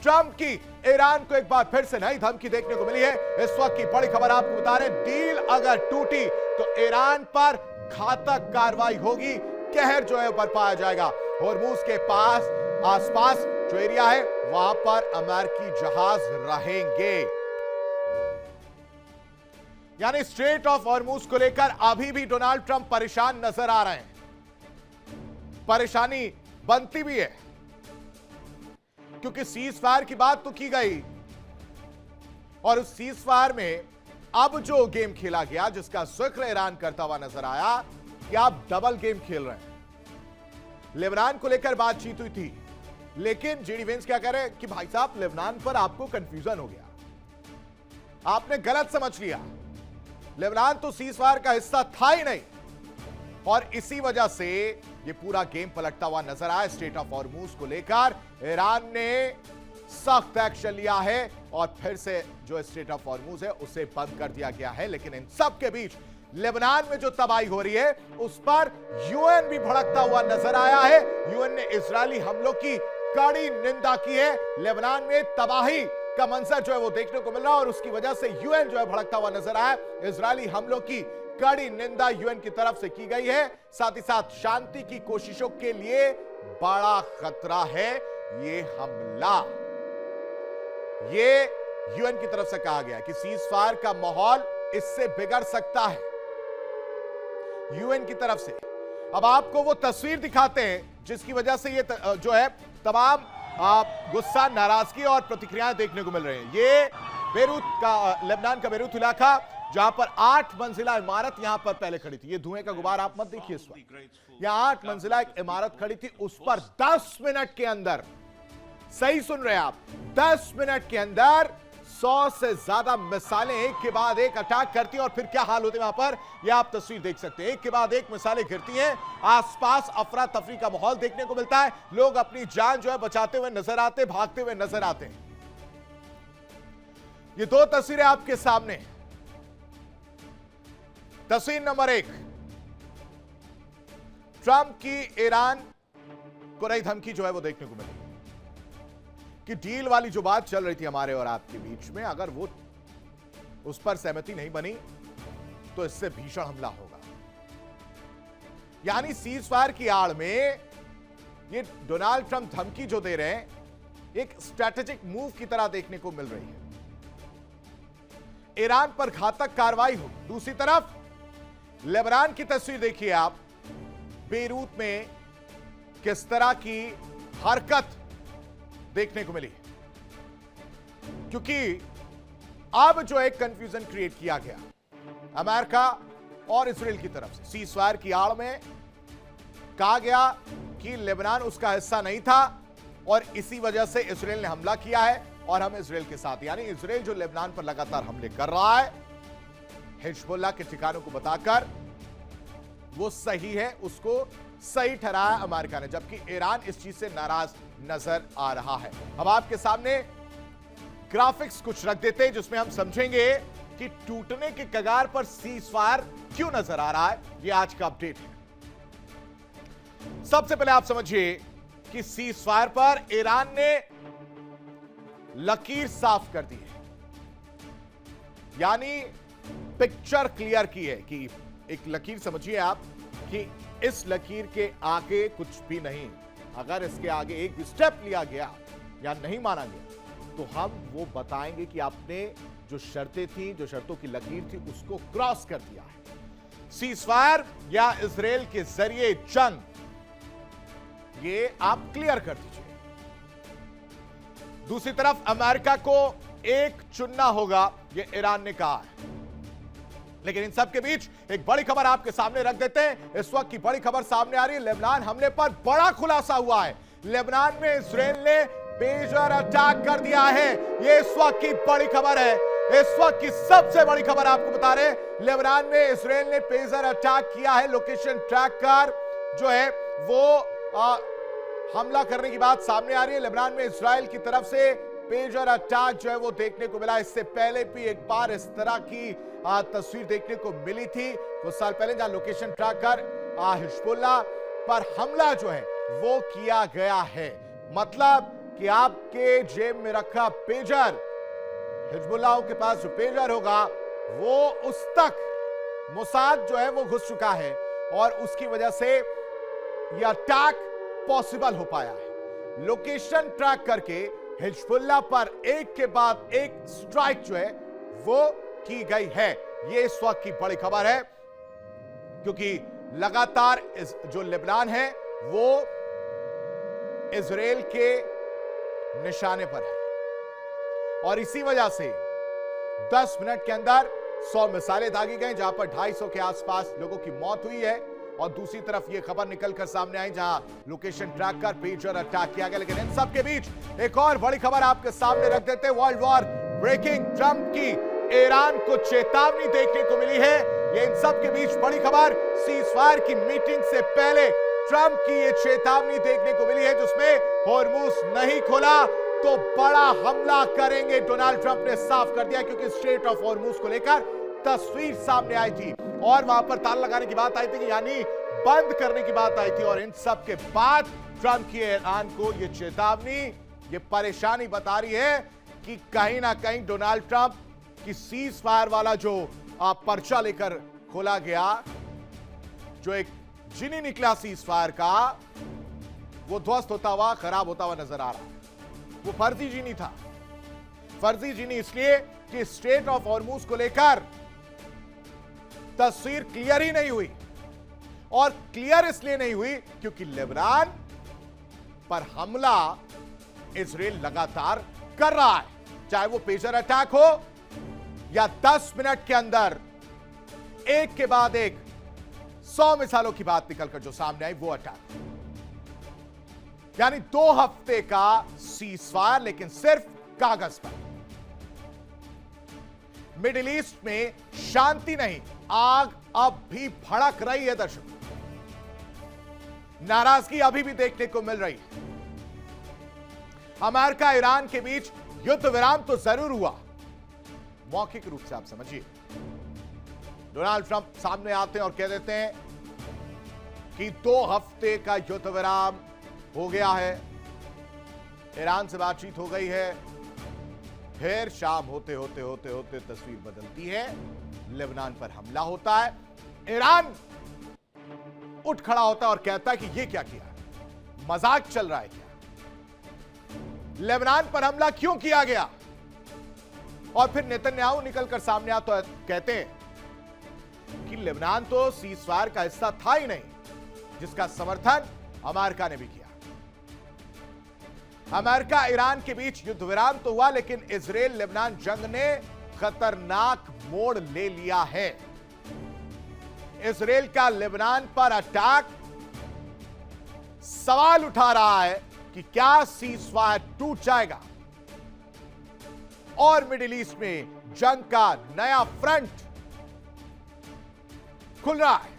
Trump की Iran को एक बार फिर से नई धमकी देखने को मिली है। इस वक्त की बड़ी खबर आपको बता रहे हैं, डील अगर टूटी तो ईरान पर घातक कार्रवाई होगी, कहर जो है बरपाया जाएगा। होर्मुज के पास आसपास जो एरिया है वहां पर अमेरिकी जहाज रहेंगे। यानी स्ट्रेट ऑफ होर्मुज को लेकर अभी भी डोनाल्ड ट्रंप परेशान नजर आ रहे हैं। परेशानी बनती भी है क्योंकि सीज फायर की बात तो की गई और उस सीज फायर में अब जो गेम खेला गया जिसका जिक्र ईरान करता हुआ नजर आया कि आप डबल गेम खेल रहे हैं। लेबनान को लेकर बातचीत हुई थी, लेकिन जेडी वेंस क्या कह रहे हैं कि भाई साहब लेबनान पर आपको कंफ्यूजन हो गया, आपने गलत समझ लिया। लेबनान तो सीज फायर का हिस्सा था ही नहीं और इसी वजह से ये पूरा गेम पलटता हुआ नजर आया। स्ट्रेट ऑफ होर्मुज को लेकर ईरान ने सख्त एक्शन लिया है और फिर से जो स्ट्रेट ऑफ होर्मुज है उसे बंद कर दिया गया है। लेकिन इन सब के बीच लेबनान में जो तबाही हो रही है उस पर यूएन भी भड़कता हुआ नजर आया है। यूएन ने इजरायली हमलों की कड़ी निंदा की है। लेबनान में तबाही का मंजर जो है वो देखने को मिल रहा है और उसकी वजह से यूएन जो है भड़कता हुआ नजर आया। इजरायली हमलों की कड़ी निंदा यूएन की तरफ से की गई है। साथ ही साथ शांति की कोशिशों के लिए बड़ा खतरा है ये हमला। ये यूएन की तरफ से कहा गया कि सीज फायर का माहौल इससे बिगड़ सकता है, यूएन की तरफ से। अब आपको वो तस्वीर दिखाते हैं जिसकी वजह से ये जो है तमाम गुस्सा, नाराजगी और प्रतिक्रियाएं देखने को मिल रही हैं। ये बेरूत का, लेबनान का बेरूत इलाका जहां पर 8 मंजिला इमारत यहां पर पहले खड़ी थी। ये धुएं का गुबार आप मत देखिए इस वक्त। यहां 8 मंजिला एक इमारत खड़ी थी, उस पर 10 मिनट के अंदर, सही सुन रहे हैं आप, 10 मिनट के अंदर 100 से ज्यादा मिसाइलें एक के बाद एक अटैक करती हैं और फिर क्या हाल होते हैं वहां पर, यह आप तस्वीर देख सकते हैं। एक के बाद एक मिसाइलें गिरती हैं, आसपास अफरा तफरी का माहौल देखने को मिलता है। लोग अपनी जान जो है बचाते हुए नजर आते, भागते हुए नजर आते हैं। ये 2 तस्वीरें आपके सामने। तस्वीर नंबर 1, ट्रंप की ईरान को नई धमकी जो है वो देखने को मिली कि डील वाली जो बात चल रही थी हमारे और आपके बीच में, अगर वो उस पर सहमति नहीं बनी तो इससे भीषण हमला होगा। यानी सीज फायर की आड़ में ये डोनाल्ड ट्रंप धमकी जो दे रहे हैं एक स्ट्रैटेजिक मूव की तरह देखने को मिल रही है। ईरान पर घातक कार्रवाई हो। दूसरी तरफ लेबनान की तस्वीर देखिए आप, बेरूत में किस तरह की हरकत देखने को मिली, क्योंकि अब जो एक कंफ्यूजन क्रिएट किया गया अमेरिका और इजराइल की तरफ से। सीज फायर की आड़ में कहा गया कि लेबनान उसका हिस्सा नहीं था और इसी वजह से इजराइल ने हमला किया है और हम इजराइल के साथ, यानी इजराइल जो लेबनान पर लगातार हमले कर रहा है हिजबुल्लाह के ठिकानों को बताकर वो सही है, उसको सही ठहराया अमेरिका ने, जबकि ईरान इस चीज से नाराज नजर आ रहा है। अब आपके सामने ग्राफिक्स कुछ रख देते हैं जिसमें हम समझेंगे कि टूटने के कगार पर सीज फायर क्यों नजर आ रहा है। यह आज का अपडेट है। सबसे पहले आप समझिए कि सीज फायर पर ईरान ने लकीर साफ कर दी है, यानी पिक्चर क्लियर की है कि एक लकीर समझिए आप कि इस लकीर के आगे कुछ भी नहीं। अगर इसके आगे एक भी स्टेप लिया गया या नहीं माना गया तो हम वो बताएंगे कि आपने जो शर्तें थी, जो शर्तों की लकीर थी, उसको क्रॉस कर दिया है। सीज फायर या इजराइल के जरिए जंग, ये आप क्लियर कर दीजिए। दूसरी तरफ अमेरिका को एक चुनना होगा, ये ईरान ने कहा है। लेकिन इन सब के बीच एक बड़ी खबर आपके सामने रख देते हैं। इस वक्त की बड़ी खबर सामने आ रही है, लेबनान हमले पर बड़ा खुलासा हुआ है। लेबनान में इजराइल ने पेजर अटैक कर दिया है, ये इस वक्त की बड़ी खबर है। इस वक्त की सबसे बड़ी खबर आपको बता रहे हैं, लेबनान में इजराइल ने पेजर अटैक किया है। लोकेशन ट्रैक कर जो है वो हमला करने की बात सामने आ रही है। लेबनान में इजराइल की तरफ से पेजर अटैक जो है वो देखने को मिला। इससे पहले भी एक बार इस तरह की तस्वीर देखने को मिली थी कुछ साल पहले, जहां लोकेशन ट्रैक कर हिजबुल्लाह पर हमला जो है वो किया गया है। मतलब कि आपके जेब में रखा पेजर, हिजबुल्लाह के पास जो पेजर होगा वो उस तक मोसाद जो है वो घुस चुका है और उसकी वजह से यह अटैक पॉसिबल हो पाया है। लोकेशन ट्रैक करके हिजबुल्लाह पर एक के बाद एक स्ट्राइक जो है वो की गई है। यह इस वक्त की बड़ी खबर है, क्योंकि लगातार जो लेबनान है वो इजराइल के निशाने पर है और इसी वजह से 10 मिनट के अंदर 100 मिसाइलें दागी गई, जहां पर 250 के आसपास लोगों की मौत हुई है और दूसरी तरफ यह खबर निकलकर सामने आई जहां लोकेशन ट्रैक कर पेजर अटैक किया गया। लेकिन इन सब के बीच एक और बड़ी खबर आपके सामने रख देते हैं। वर्ल्ड वॉर ब्रेकिंग, ट्रंप की ईरान को चेतावनी देखने को मिली है। ये इन सब के बीच बड़ी खबर, सीजफायर की मीटिंग से पहले ट्रंप की ये चेतावनी देखने को मिली है, जिसमें हॉर्मुज नहीं खोला तो बड़ा हमला करेंगे। डोनाल्ड ट्रंप ने साफ कर दिया, क्योंकि स्ट्रेट ऑफ हॉर्मुज को लेकर तस्वीर सामने आई थी और वहां पर ताला लगाने की बात आई थी, यानी बंद करने की बात आई थी। और इन सब के बाद ट्रंप की ईरान को यह चेतावनी, यह परेशानी बता रही है कि कहीं ना कहीं डोनाल्ड ट्रंप की सीज फायर वाला जो पर्चा लेकर खोला गया, जो एक जिनी निकला सीज फायर का, वो ध्वस्त होता हुआ, खराब होता हुआ नजर आ रहा है। वो फर्जी जिनी था। फर्जी जिनी इसलिए कि स्ट्रेट ऑफ हॉर्मुज को लेकर तस्वीर क्लियर ही नहीं हुई, और क्लियर इसलिए नहीं हुई क्योंकि लेबनान पर हमला इजराइल लगातार कर रहा है, चाहे वो पेजर अटैक हो या 10 मिनट के अंदर एक के बाद एक 100 मिसाइलों की बात निकलकर जो सामने आई वो अटैक। यानी 2 हफ्ते का सीजफायर, लेकिन सिर्फ कागज पर। मिडिल ईस्ट में शांति नहीं, आग अब भी भड़क रही है। दर्शक, नाराजगी अभी भी देखने को मिल रही है। अमेरिका ईरान के बीच युद्ध विराम तो जरूर हुआ, मौखिक रूप से आप समझिए। डोनाल्ड ट्रंप सामने आते हैं और कह देते हैं कि 2 हफ्ते का युद्ध विराम हो गया है, ईरान से बातचीत हो गई है। फिर शाम होते होते होते होते तस्वीर बदलती है, लेबनान पर हमला होता है। ईरान उठ खड़ा होता है और कहता है कि यह क्या किया, मजाक चल रहा है क्या, लेबनान पर हमला क्यों किया गया। और फिर नेतन्याहू निकलकर सामने आता तो कहते हैं कि लेबनान तो सीजफायर का हिस्सा था ही नहीं, जिसका समर्थन अमेरिका ने भी किया। अमेरिका ईरान के बीच युद्ध विराम तो हुआ, लेकिन इजराइल लेबनान जंग ने खतरनाक मोड़ ले लिया है। इजराइल का लेबनान पर अटैक सवाल उठा रहा है कि क्या सीजफायर टूट जाएगा और मिडिल ईस्ट में जंग का नया फ्रंट खुल रहा है।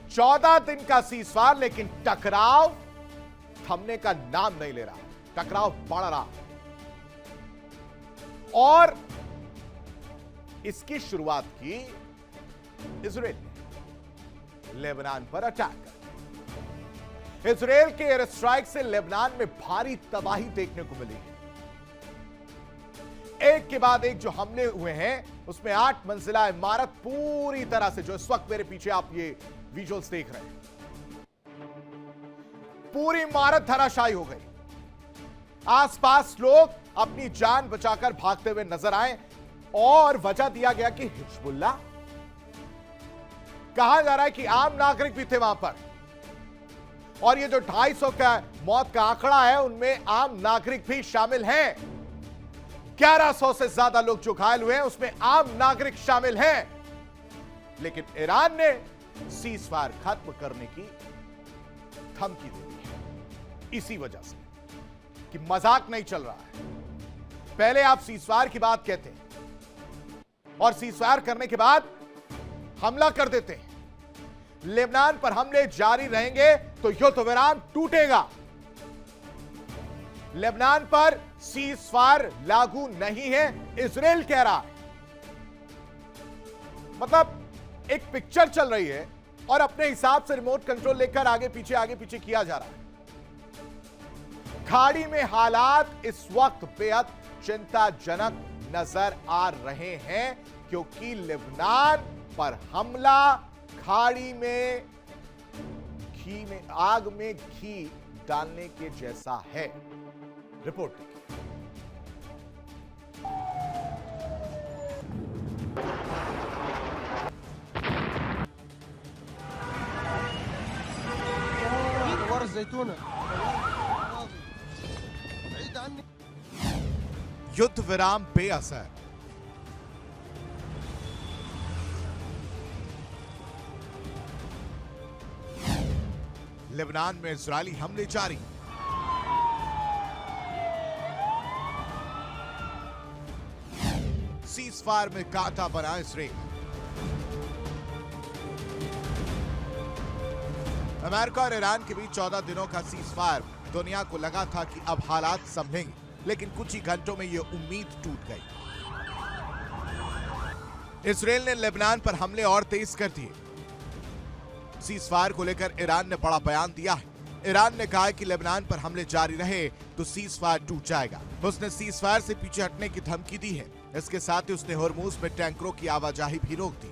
14 दिन का सीजफायर, लेकिन टकराव थमने का नाम नहीं ले रहा, टकराव बढ़ रहा। और इसकी शुरुआत की इजराइल ने लेबनान पर अटैक कर। इजराइल के एयर स्ट्राइक से लेबनान में भारी तबाही देखने को मिली है। एक के बाद एक जो हमले हुए हैं, उसमें 8 मंजिला इमारत पूरी तरह से, जो इस वक्त मेरे पीछे आप ये विजुअल्स देख रहे हैं, पूरी इमारत धराशायी हो गई। आसपास लोग अपनी जान बचाकर भागते हुए नजर आए और वजह दिया गया कि हिजबुल्लाह। कहा जा रहा है कि आम नागरिक भी थे वहां पर, और ये जो 250 का मौत का आंकड़ा है उनमें आम नागरिक भी शामिल हैं। 1100 से ज्यादा लोग जो घायल हुए हैं उसमें आम नागरिक शामिल हैं। लेकिन ईरान ने सीजफायर खत्म करने की धमकी दे दी है, इसी वजह से कि मजाक नहीं चल रहा है। पहले आप सीजफायर की बात कहते हैं और सीजफायर करने के बाद हमला कर देते हैं। लेबनान पर हमले जारी रहेंगे तो युद्ध विराम टूटेगा। लेबनान पर सीजफायर लागू नहीं है, इजराइल कह रहा है। मतलब एक पिक्चर चल रही है और अपने हिसाब से रिमोट कंट्रोल लेकर आगे पीछे किया जा रहा है। खाड़ी में हालात इस वक्त बेहद चिंताजनक नजर आ रहे हैं, क्योंकि लेबनान पर हमला खाड़ी में आग में घी डालने के जैसा है। रिपोर्ट देखिए। युद्ध विराम बेअसर। लेबनान में इजरायली हमले जारी। सीज़फायर में कांटा बना इसराइल। अमेरिका और ईरान के बीच 14 दिनों का सीज़फायर। दुनिया को लगा था कि अब हालात संभलेंगे, लेकिन कुछ ही घंटों में यह उम्मीद टूट गई। इसराइल ने लेबनान पर हमले और तेज कर दिए। सीज़फायर को लेकर ईरान ने बड़ा बयान दिया है। ईरान ने कहा है कि लेबनान पर हमले जारी रहे तो सीज़फायर टूट जाएगा। उसने सीज़फायर से पीछे हटने की धमकी दी है। इसके साथ ही उसने हॉर्मुज़ में टैंकरों की आवाजाही भी रोक दी।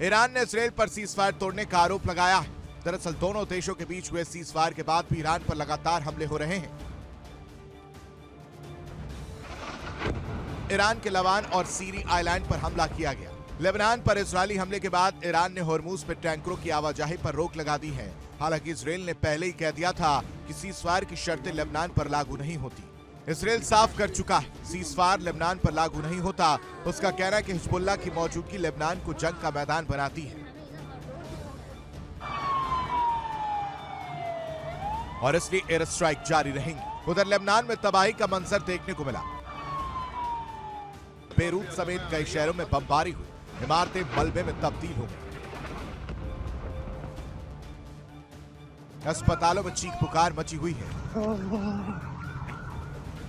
ईरान ने इसराइल पर सीज़फायर तोड़ने का आरोप लगाया है। दरअसल दोनों देशों के बीच हुए सीज़फायर के बाद भी ईरान पर लगातार हमले हो रहे हैं। ईरान के लवान और सीरी आइलैंड पर हमला किया गया। लेबनान पर इजरायली हमले के बाद ईरान ने हॉर्मुज़ में टैंकरों की आवाजाही पर रोक लगा दी है। हालांकि इसराइल ने पहले ही कह दिया था कि सीज़फायर की शर्तें लेबनान पर लागू नहीं होती। इसराइल साफ कर चुका है, सीज़फायर लेबनान पर लागू नहीं होता। उसका कहना है कि हिजबुल्लाह की मौजूदगी लेबनान को जंग का मैदान बनाती है और इसलिए एयर स्ट्राइक जारी रहेंगी। उधर लेबनान में तबाही का मंजर देखने को मिला। बेरूत समेत कई शहरों में बमबारी हुई। इमारतें मलबे में तब्दील हो गई। अस्पतालों में चीख पुकार मची हुई है।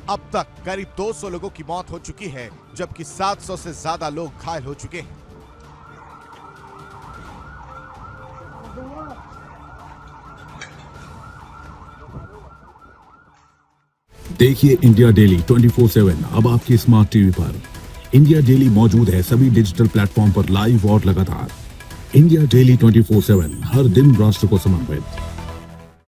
अब तक करीब 200 लोगों की मौत हो चुकी है, जबकि 700 से ज्यादा लोग घायल हो चुके हैं। देखिए इंडिया डेली 24/7 अब आपके स्मार्ट टीवी पर। इंडिया डेली मौजूद है सभी डिजिटल प्लेटफॉर्म पर लाइव और लगातार। इंडिया डेली 24/7 हर दिन राष्ट्र को समर्पित।